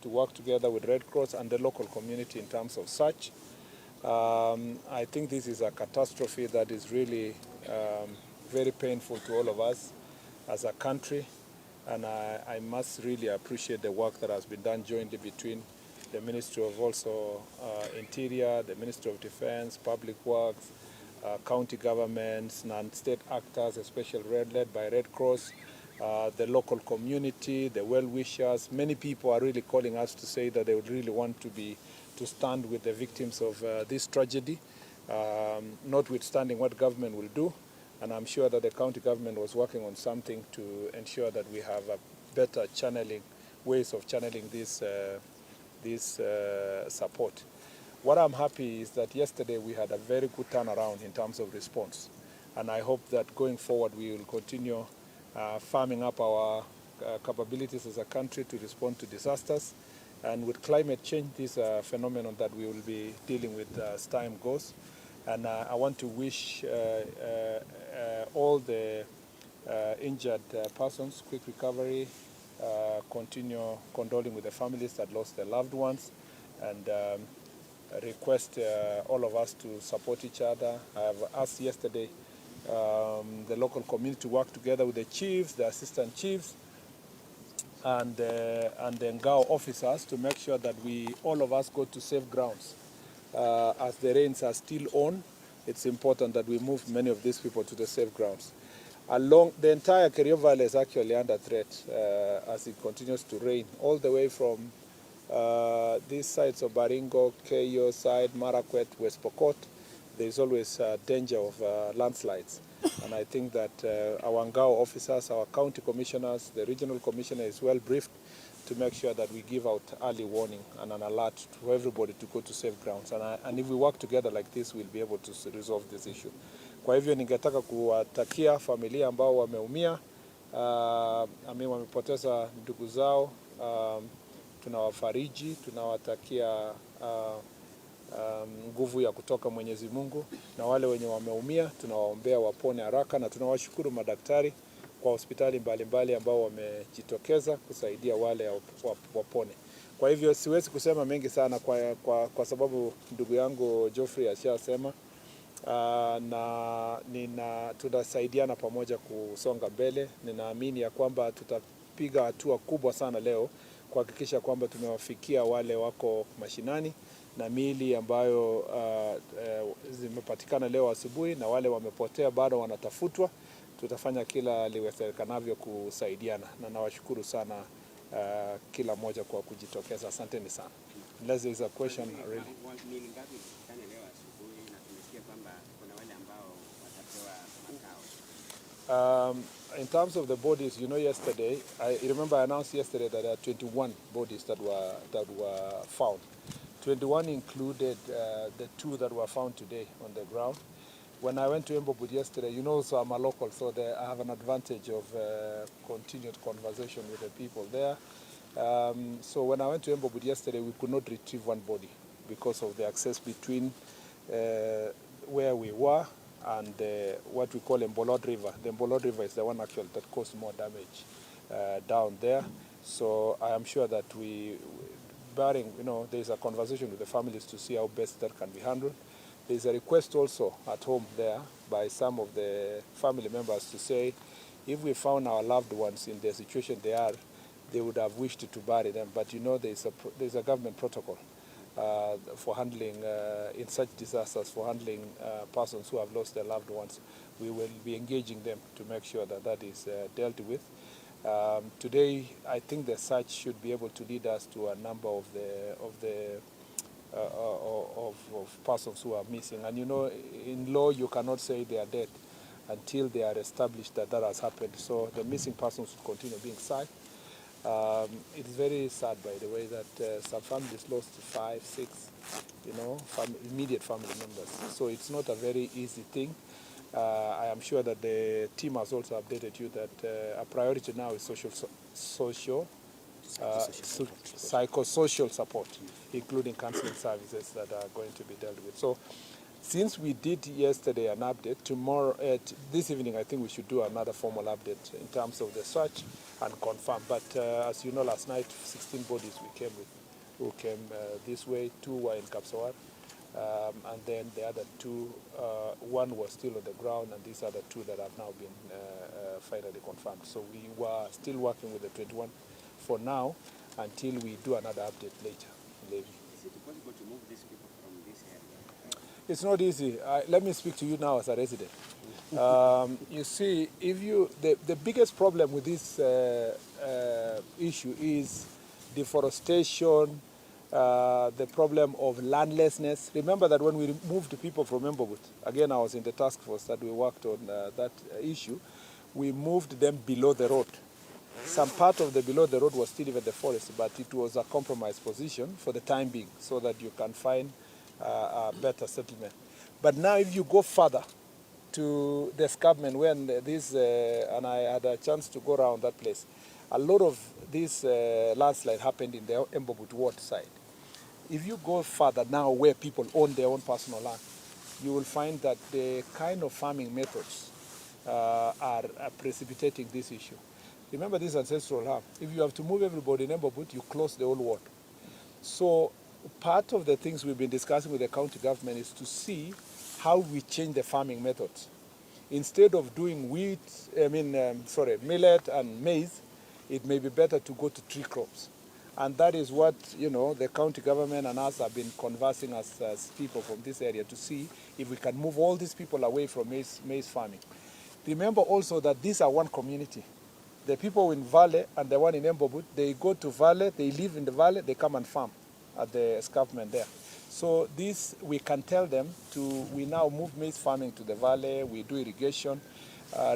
to work together with Red Cross and the local community in terms of search. I think this is a catastrophe that is really very painful to all of us as a country, and I must really appreciate the work that has been done jointly between the Ministry of Interior, the Ministry of Defense, Public Works, county governments, non-state actors, especially led by Red Cross, the local community, the well-wishers. Many people are really calling us to say that they would really want to stand with the victims of this tragedy, notwithstanding what government will do. And I'm sure that the county government was working on something to ensure that we have a better ways of channeling this support. What I'm happy is that yesterday we had a very good turnaround in terms of response. And I hope that going forward we will continue farming up our capabilities as a country to respond to disasters. And with climate change, this is a phenomenon that we will be dealing with as time goes. And I want to wish all the injured persons quick recovery, continue condoling with the families that lost their loved ones, and request all of us to support each other. I have asked yesterday the local community to work together with the chiefs, the assistant chiefs, and the Ngao officers to make sure that all of us go to safe grounds. As the rains are still on, it's important that we move many of these people to the safe grounds. Along the entire Kerio Valley is actually under threat as it continues to rain, all the way from these sides of Baringo, Elgeyo side, Marakwet, West Pokot. There's always danger of landslides. And I think that our Ngao officers, our county commissioners, the regional commissioner is well briefed to make sure that we give out early warning and an alert to everybody to go to safe grounds. And if we work together like this, we'll be able to resolve this issue. Kwa hivyo ningetaka kuwatakia familia ambao wameumia, wamepoteza ndugu zao, tunawafariji, tunawatakia nguvu ya kutoka Mwenyezi Mungu, na wale wenye wameumia tunawaombea wapone haraka, na tunawashukuru madaktari kwa hospitali mbalimbali ambao wamejitokeza kusaidia wale wapone. Kwa hivyo siwezi kusema mengi sana kwa sababu ndugu yangu Geoffrey ashasema, na tunasaidiana pamoja kusonga mbele. Ninaamini ya kwamba tutapiga hatua kubwa sana leo kuhakikisha kwamba tumewafikia wale wako mashinani na miili ambayo zimepatikana leo asubuhi, na wale wamepotea bado wanatafutwa. Tutafanya kila liwezekanavyo kusaidiana, na nawashukuru sana kila mmoja kwa kujitokeza. Asanteni sana. Unless there is a question really. In terms of the bodies, yesterday, I remember I announced yesterday that there are 21 bodies that were found. 21 included the 2 that were found today on the ground. When I went to Embobud yesterday, so I'm a local, so I have an advantage of continued conversation with the people there. So when I went to Embobud yesterday, we could not retrieve one body because of the access between where we were and what we call Mbolod River. The Mbolod River is the one actually that caused more damage down there. So I am sure that barring, there's a conversation with the families to see how best that can be handled. There's a request also at home there by some of the family members to say, if we found our loved ones in the situation they are, they would have wished to bury them. But there's a government protocol for handling, in such disasters, for handling persons who have lost their loved ones. We will be engaging them to make sure that that is dealt with. Today, I think the search should be able to lead us to a number of persons who are missing. And in law, you cannot say they are dead until they are established that has happened. So the missing persons will continue being sought. It's very sad, by the way, that some families lost 5, 6, immediate family members. So it's not a very easy thing. I am sure that the team has also updated you that a priority now is psychosocial support, including counseling services that are going to be dealt with. So Since we did yesterday an update, this evening I think we should do another formal update in terms of the search and confirm. But as you know, last night 16 bodies we came with, who came this way. 2 were in Kapsawar, and then the other 2, 1 was still on the ground, and these other 2 that have now been finally confirmed. So we were still working with the 21 for now until we do another update later. Is it possible to move these people from this area? It's not easy. Let me speak to you now as a resident. You see, the biggest problem with this issue is deforestation, the problem of landlessness. Remember that when we moved people from Embobut, again I was in the task force that we worked on that issue, we moved them below the road. Some part of the below the road was still in the forest, but it was a compromised position for the time being, so that you can find a better settlement. But now if you go further to the escarpment, when and I had a chance to go around that place, a lot of this landslide happened in the Embobut ward side. If you go further now where people own their own personal land, you will find that the kind of farming methods are precipitating this issue. Remember this ancestral land. If you have to move everybody in Embobut, you close the whole ward. So part of the things we've been discussing with the county government is to see how we change the farming methods. Instead of doing millet and maize, it may be better to go to tree crops. And that is what, the county government and us have been conversing as people from this area to see if we can move all these people away from maize farming. Remember also that these are one community. The people in Valley and the one in Embobut, they go to Valley, they live in the Valley, they come and farm at the escarpment there. So this, we can tell them we now move maize farming to the Valley, we do irrigation.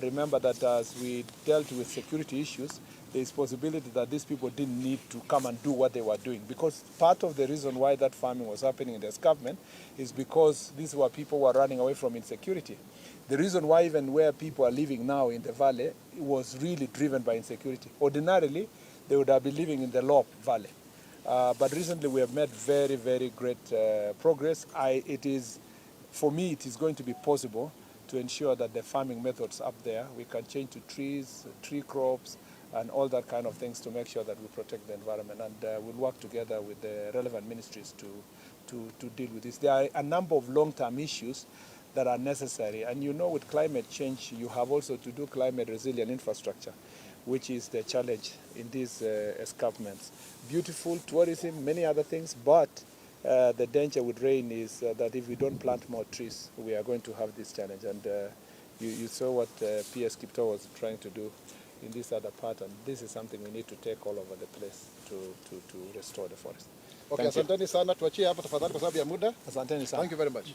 Remember that as we dealt with security issues, there is possibility that these people didn't need to come and do what they were doing, because part of the reason why that farming was happening in the escarpment is because these were people who were running away from insecurity. The reason why even where people are living now in the Valley was really driven by insecurity. Ordinarily, they would have been living in the Lob Valley. But recently we have made very, very great progress. For me, it is going to be possible to ensure that the farming methods up there, we can change to trees, tree crops, and all that kind of things to make sure that we protect the environment. And we'll work together with the relevant ministries to deal with this. There are a number of long-term issues that are necessary. And with climate change, you have also to do climate resilient infrastructure, which is the challenge in these escarpments. Beautiful tourism, many other things, but the danger with rain is that if we don't plant more trees, we are going to have this challenge. And you saw what PS Kipto was trying to do in this other part, and this is something we need to take all over the place to restore the forest. Okay, asanteni sana, tuachie hapa tafadhali kwa sababu ya muda. Asanteni sana. Thank you very much.